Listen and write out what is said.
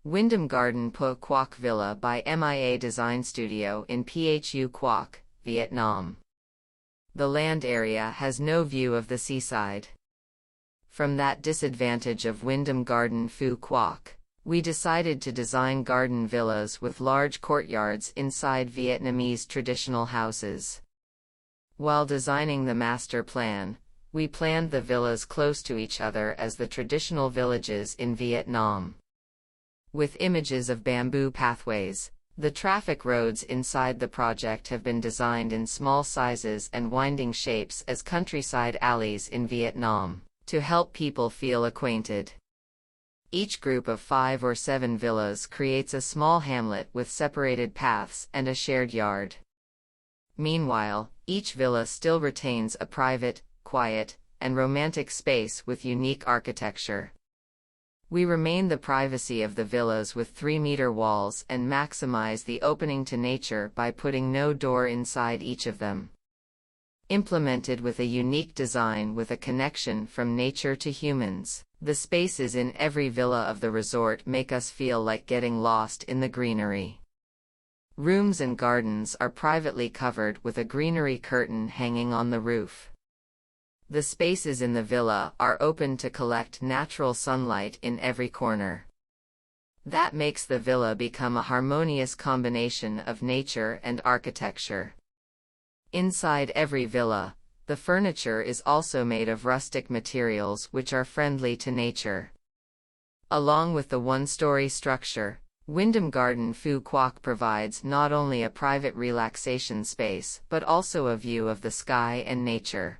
Wyndham Garden Phu Quoc Villa by MIA Design Studio in Phu Quoc, Vietnam. The land area has no view of the seaside. From that disadvantage of Wyndham Garden Phu Quoc, we decided to design garden villas with large courtyards inside Vietnamese traditional houses. While designing the master plan, we planned the villas close to each other as the traditional villages in Vietnam. With images of bamboo pathways, the traffic roads inside the project have been designed in small sizes and winding shapes as countryside alleys in Vietnam, to help people feel acquainted. Each group of 5 or 7 villas creates a small hamlet with separated paths and a shared yard. Meanwhile, each villa still retains a private, quiet, and romantic space with unique architecture. We remain the privacy of the villas with 3-meter walls and maximize the opening to nature by putting no door inside each of them. Implemented with a unique design with a connection from nature to humans, the spaces in every villa of the resort make us feel like getting lost in the greenery. Rooms and gardens are privately covered with a greenery curtain hanging on the roof. The spaces in the villa are open to collect natural sunlight in every corner. That makes the villa become a harmonious combination of nature and architecture. Inside every villa, the furniture is also made of rustic materials which are friendly to nature. Along with the one-story structure, Wyndham Garden Phu Quoc provides not only a private relaxation space but also a view of the sky and nature.